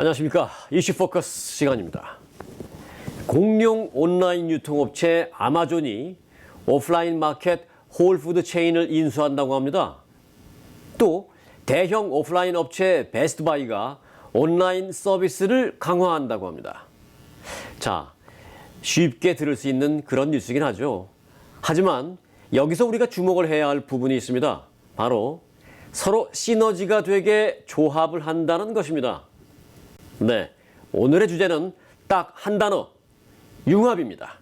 안녕하십니까. 이슈 포커스 시간입니다. 공룡 온라인 유통업체 아마존이 오프라인 마켓 홀푸드 체인을 인수한다고 합니다. 또 대형 오프라인 업체 베스트바이가 온라인 서비스를 강화한다고 합니다. 자, 쉽게 들을 수 있는 그런 뉴스긴 하죠. 하지만 여기서 우리가 주목을 해야 할 부분이 있습니다. 바로 서로 시너지가 되게 조합을 한다는 것입니다. 네, 오늘의 주제는 딱 한 단어, 융합입니다.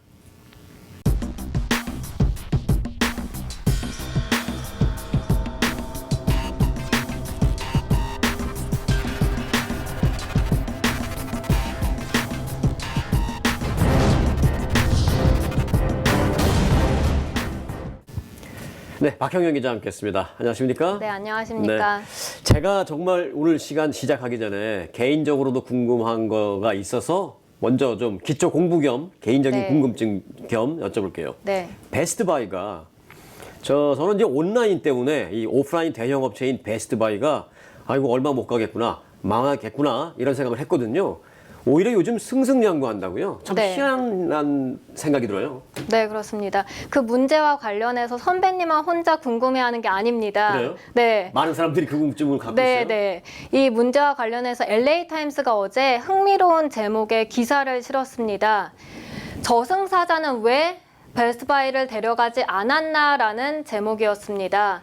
네, 박형영 기자 함께했습니다. 안녕하십니까? 네, 안녕하십니까? 네, 제가 정말 오늘 시간 시작하기 전에 개인적으로도 궁금한 거가 있어서 먼저 좀 기초 공부 겸 개인적인 궁금증 겸 여쭤볼게요. 네. 베스트바이가 저는 이제 온라인 때문에 이 오프라인 대형 업체인 베스트바이가 아이고 얼마 못 가겠구나, 망하겠구나 이런 생각을 했거든요. 오히려 요즘 승승장구한다고요? 참 네. 희한한 생각이 들어요. 네, 그렇습니다. 그 문제와 관련해서 선배님만 혼자 궁금해하는 게 아닙니다. 그래요? 네. 많은 사람들이 그 궁금증을 갖고 네, 있어요. 네. 이 문제와 관련해서 LA타임스가 어제 흥미로운 제목의 기사를 실었습니다. 저승사자는 왜 베스트바이를 데려가지 않았나라는 제목이었습니다.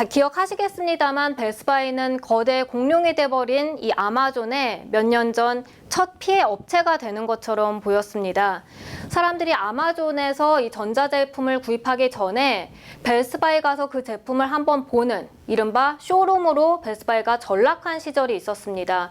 기억하시겠습니다만 베스트바이는 거대 공룡이 돼버린 이 아마존의 몇 년 전 첫 피해 업체가 되는 것처럼 보였습니다. 사람들이 아마존에서 이 전자제품을 구입하기 전에 베스트바이 가서 그 제품을 한번 보는 이른바 쇼룸으로 베스트바이가 전락한 시절이 있었습니다.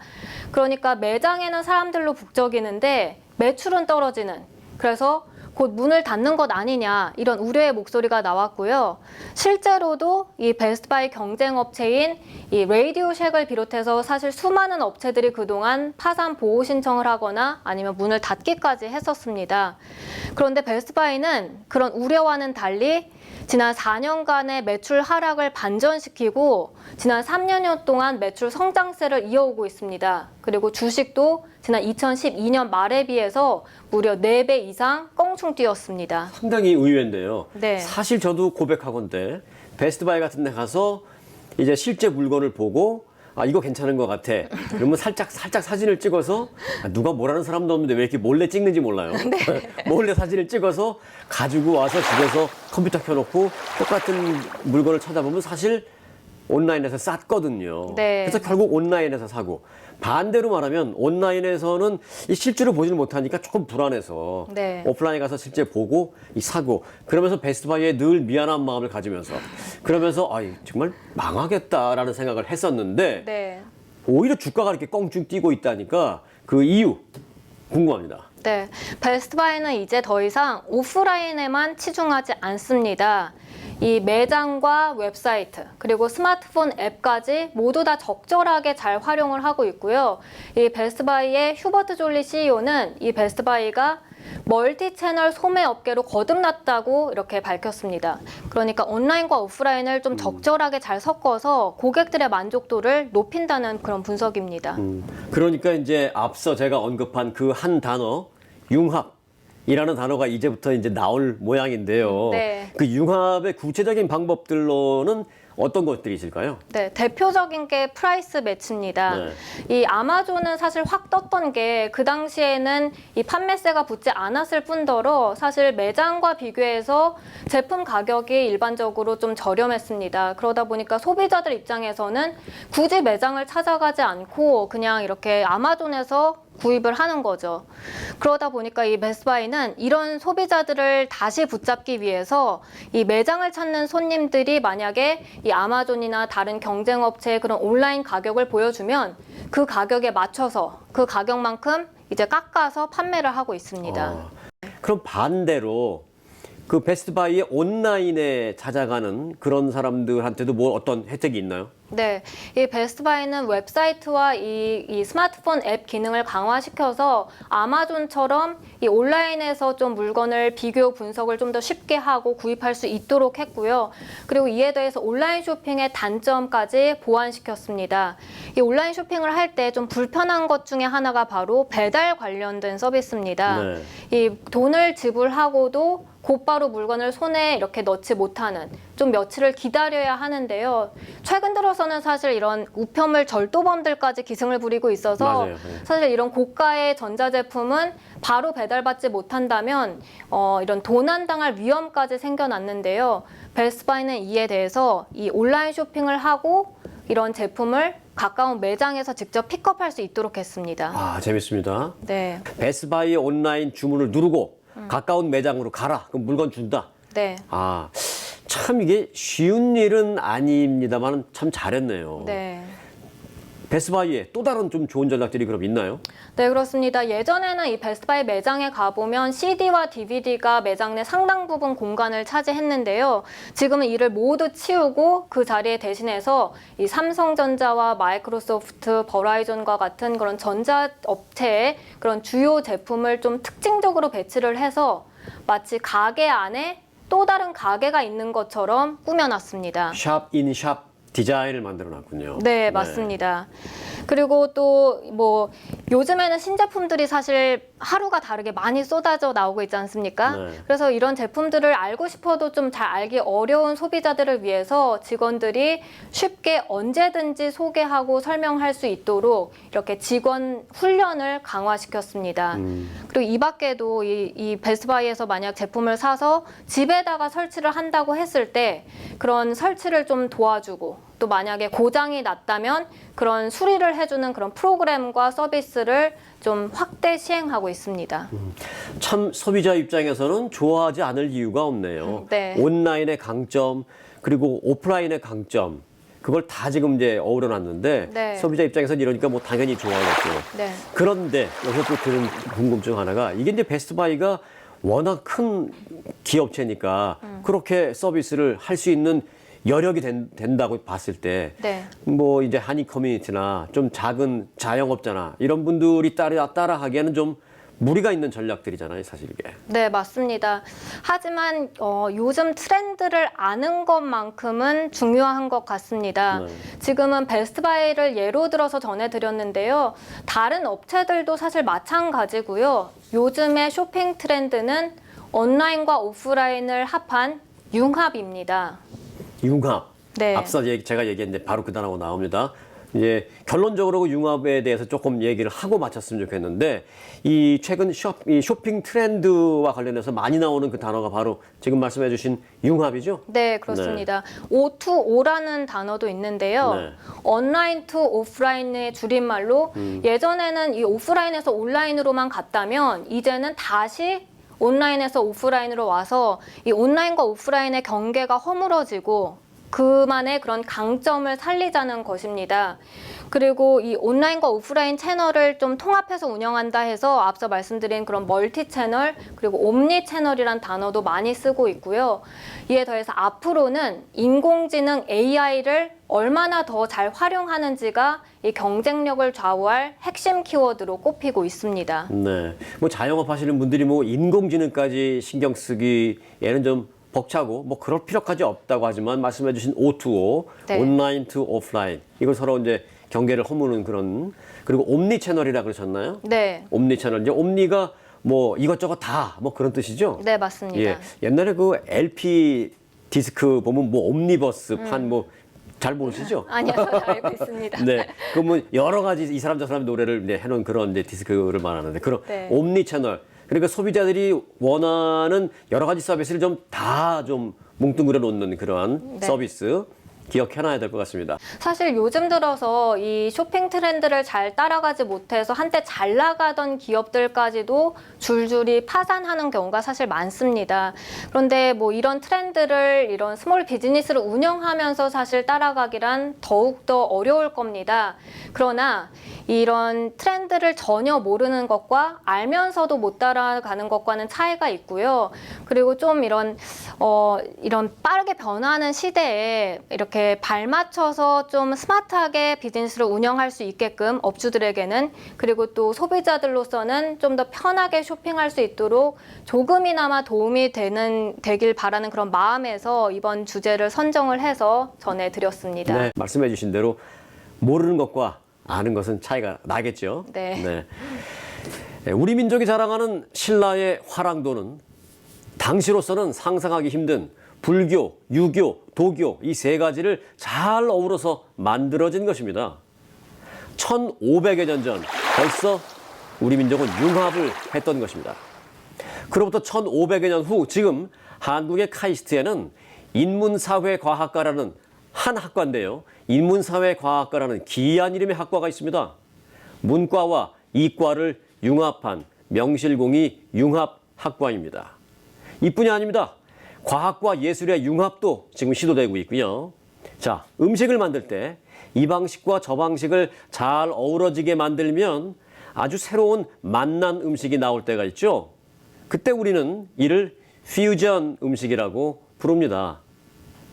그러니까 매장에는 사람들로 북적이는데 매출은 떨어지는, 그래서 곧 문을 닫는 것 아니냐 이런 우려의 목소리가 나왔고요. 실제로도 이 베스트바이 경쟁업체인 이 레이디오쉑을 비롯해서 사실 수많은 업체들이 그동안 파산 보호 신청을 하거나 아니면 문을 닫기까지 했었습니다. 그런데 베스트바이는 그런 우려와는 달리 지난 4년간의 매출 하락을 반전시키고 지난 3년 동안 매출 성장세를 이어오고 있습니다. 그리고 주식도 지난 2012년 말에 비해서 무려 4배 이상 껑충 뛰었습니다. 상당히 의외인데요. 네. 사실 저도 고백하건대 베스트바이 같은 데 가서 이제 실제 물건을 보고 아 이거 괜찮은 것 같아. 그러면 살짝 사진을 찍어서 누가 뭐라는 사람도 없는데 왜 이렇게 몰래 찍는지 몰라요. 네. 몰래 사진을 찍어서 가지고 와서 집에서 컴퓨터 켜놓고 똑같은 물건을 찾아보면 사실 온라인에서 쌌거든요. 네. 그래서 결국 온라인에서 사고, 반대로 말하면 온라인에서는 이 실제로 보지를 못하니까 조금 불안해서 네. 오프라인에 가서 실제 보고 이 사고, 그러면서 베스트바이에 늘 미안한 마음을 가지면서 그러면서 아 정말 망하겠다라는 생각을 했었는데 네. 오히려 주가가 이렇게 껑충 뛰고 있다니까 그 이유 궁금합니다. 네, 베스트바이는 이제 더 이상 오프라인에만 치중하지 않습니다. 이 매장과 웹사이트 그리고 스마트폰 앱까지 모두 다 적절하게 잘 활용을 하고 있고요. 이 베스트바이의 휴버트 졸리 CEO는 이 베스트바이가 멀티 채널 소매 업계로 거듭났다고 이렇게 밝혔습니다. 그러니까 온라인과 오프라인을 좀 적절하게 잘 섞어서 고객들의 만족도를 높인다는 그런 분석입니다. 그러니까 이제 앞서 제가 언급한 그 한 단어 융합이라는 단어가 이제부터 이제 나올 모양인데요. 네. 그 융합의 구체적인 방법들로는 어떤 것들이 있을까요? 네, 대표적인 게 프라이스 매치입니다. 네. 이 아마존은 사실 확 떴던 게 그 당시에는 이 판매세가 붙지 않았을 뿐더러 사실 매장과 비교해서 제품 가격이 일반적으로 좀 저렴했습니다. 그러다 보니까 소비자들 입장에서는 굳이 매장을 찾아가지 않고 그냥 이렇게 아마존에서 구입을 하는 거죠. 그러다 보니까 이 베스트바이는 이런 소비자들을 다시 붙잡기 위해서 이 매장을 찾는 손님들이 만약에 이 아마존이나 다른 경쟁업체의 그런 온라인 가격을 보여주면 그 가격에 맞춰서 그 가격만큼 이제 깎아서 판매를 하고 있습니다. 그럼 반대로 그 베스트바이의 온라인에 찾아가는 그런 사람들한테도 뭐 어떤 혜택이 있나요? 네, 이 베스트바이는 웹사이트와 이 스마트폰 앱 기능을 강화시켜서 아마존처럼 이 온라인에서 좀 물건을 비교 분석을 좀 더 쉽게 하고 구입할 수 있도록 했고요. 그리고 이에 더해서 온라인 쇼핑의 단점까지 보완시켰습니다. 이 온라인 쇼핑을 할 때 좀 불편한 것 중에 하나가 바로 배달 관련된 서비스입니다. 네. 이 돈을 지불하고도 곧바로 물건을 손에 이렇게 넣지 못하는, 좀 며칠을 기다려야 하는데요. 최근 들어서는 사실 이런 우편물 절도범들까지 기승을 부리고 있어서 맞아요. 네. 사실 이런 고가의 전자제품은 바로 배달받지 못한다면 이런 도난당할 위험까지 생겨났는데요. 베스트바이는 이에 대해서 이 온라인 쇼핑을 하고 이런 제품을 가까운 매장에서 직접 픽업할 수 있도록 했습니다. 아, 재밌습니다. 네. 베스트바이의 온라인 주문을 누르고 가까운 매장으로 가라. 그럼 물건 준다. 네. 아, 참 이게 쉬운 일은 아닙니다만 참 잘했네요. 네. 베스트바이에 또 다른 좀 좋은 전략들이 그럼 있나요? 네, 그렇습니다. 예전에는 이 베스트바이 매장에 가보면 CD와 DVD가 매장 내 상당 부분 공간을 차지했는데요. 지금은 이를 모두 치우고 그 자리에 대신해서 이 삼성전자와 마이크로소프트, 버라이전과 같은 그런 전자업체의 그런 주요 제품을 좀 특징적으로 배치를 해서 마치 가게 안에 또 다른 가게가 있는 것처럼 꾸며놨습니다. 샵 인 샵 디자인을 만들어 놨군요. 네, 맞습니다. 그리고 또 뭐 요즘에는 신제품들이 사실 하루가 다르게 많이 쏟아져 나오고 있지 않습니까? 네. 그래서 이런 제품들을 알고 싶어도 좀 잘 알기 어려운 소비자들을 위해서 직원들이 쉽게 언제든지 소개하고 설명할 수 있도록 이렇게 직원 훈련을 강화시켰습니다. 그리고 이 밖에도 이 베스트바이에서 만약 제품을 사서 집에다가 설치를 한다고 했을 때 그런 설치를 좀 도와주고 또 만약에 고장이 났다면 그런 수리를 해주는 그런 프로그램과 서비스를 좀 확대 시행하고 있습니다. 참 소비자 입장에서는 좋아하지 않을 이유가 없네요. 네. 온라인의 강점 그리고 오프라인의 강점 그걸 다 지금 이제 어우러 놨는데 네. 소비자 입장에서는 이러니까 뭐 당연히 좋아하겠죠. 네. 그런데 여기서 또 드는 궁금증 하나가 이게 이제 베스트바이가 워낙 큰 기업체니까 그렇게 서비스를 할 수 있는 여력이 된다고 봤을 때 네. 뭐 이제 한인 커뮤니티나 좀 작은 자영업자나 이런 분들이 따라하기에는 좀 무리가 있는 전략들이잖아요, 사실 이게. 네, 맞습니다. 하지만 요즘 트렌드를 아는 것만큼은 중요한 것 같습니다. 네. 지금은 베스트바이를 예로 들어서 전해드렸는데요. 다른 업체들도 사실 마찬가지고요. 요즘의 쇼핑 트렌드는 온라인과 오프라인을 합한 융합입니다. 융합. 네. 앞서 제가 얘기했는데 바로 그 단어가 나옵니다. 이제 결론적으로 그 융합에 대해서 조금 얘기를 하고 마쳤으면 좋겠는데 이 최근 이 쇼핑 트렌드와 관련해서 많이 나오는 그 단어가 바로 지금 말씀해 주신 융합이죠? 네, 그렇습니다. O2O라는 단어도 있는데요. 네. 온라인 투 오프라인의 줄임말로 예전에는 이 오프라인에서 온라인으로만 갔다면 이제는 다시 온라인에서 오프라인으로 와서 이 온라인과 오프라인의 경계가 허물어지고 그만의 그런 강점을 살리자는 것입니다. 그리고 이 온라인과 오프라인 채널을 좀 통합해서 운영한다 해서 앞서 말씀드린 그런 멀티 채널 그리고 옴니 채널이란 단어도 많이 쓰고 있고요. 이에 더해서 앞으로는 인공지능 AI를 얼마나 더 잘 활용하는지가 이 경쟁력을 좌우할 핵심 키워드로 꼽히고 있습니다. 네. 뭐 자영업 하시는 분들이 뭐 인공지능까지 신경 쓰기에는 좀 벅차고 뭐 그럴 필요까지 없다고 하지만 말씀해 주신 O2O, 네. 온라인 투 오프라인 이걸 서로 이제 경계를 허무는 그런 그리고 옴니 채널이라 그러셨나요? 네. 옴니 채널. 이제 옴니가 뭐 이것저것 다 뭐 그런 뜻이죠? 네, 맞습니다. 예. 옛날에 그 LP 디스크 보면 뭐 옴니버스 판 뭐 잘 모르시죠? 아니요, 저는 알고 있습니다. 네. 그 뭐 여러 가지 이 사람 저 사람 노래를 이제 해놓은 그런 이제 디스크를 말하는데 그런 네. 옴니 채널. 그러니까 소비자들이 원하는 여러 가지 서비스를 좀 다 좀 뭉뚱그려 놓는 그런 네. 서비스. 기억해놔야 될 것 같습니다. 사실 요즘 들어서 이 쇼핑 트렌드를 잘 따라가지 못해서 한때 잘 나가던 기업들까지도 줄줄이 파산하는 경우가 사실 많습니다. 그런데 뭐 이런 트렌드를 이런 스몰 비즈니스를 운영하면서 사실 따라가기란 더욱더 어려울 겁니다. 그러나 이런 트렌드를 전혀 모르는 것과 알면서도 못 따라가는 것과는 차이가 있고요. 그리고 좀 이런 빠르게 변화하는 시대에 이렇게 발맞춰서 좀 스마트하게 비즈니스를 운영할 수 있게끔 업주들에게는, 그리고 또 소비자들로서는 좀 더 편하게 쇼핑할 수 있도록 조금이나마 도움이 되길 바라는 그런 마음에서 이번 주제를 선정을 해서 전해드렸습니다. 네, 말씀해 주신 대로 모르는 것과 아는 것은 차이가 나겠죠. 네. 우리 민족이 자랑하는 신라의 화랑도는 당시로서는 상상하기 힘든 불교, 유교, 도교 이 세 가지를 잘 어우러서 만들어진 것입니다. 1500여 년 전 벌써 우리 민족은 융합을 했던 것입니다. 그로부터 1500여 년 후 지금 한국의 카이스트에는 인문사회과학과라는 한 학과인데요. 인문사회과학과라는 기이한 이름의 학과가 있습니다. 문과와 이과를 융합한 명실공히 융합학과입니다. 이뿐이 아닙니다. 과학과 예술의 융합도 지금 시도되고 있고요. 자, 음식을 만들 때 이 방식과 저 방식을 잘 어우러지게 만들면 아주 새로운 맛난 음식이 나올 때가 있죠. 그때 우리는 이를 퓨전 음식이라고 부릅니다.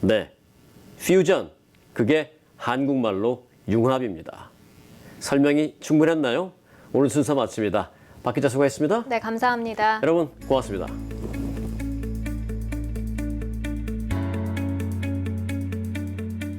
네, 퓨전, 그게 한국말로 융합입니다. 설명이 충분했나요? 오늘 순서 마칩니다. 박 기자 수고했습니다. 네, 감사합니다. 여러분 고맙습니다.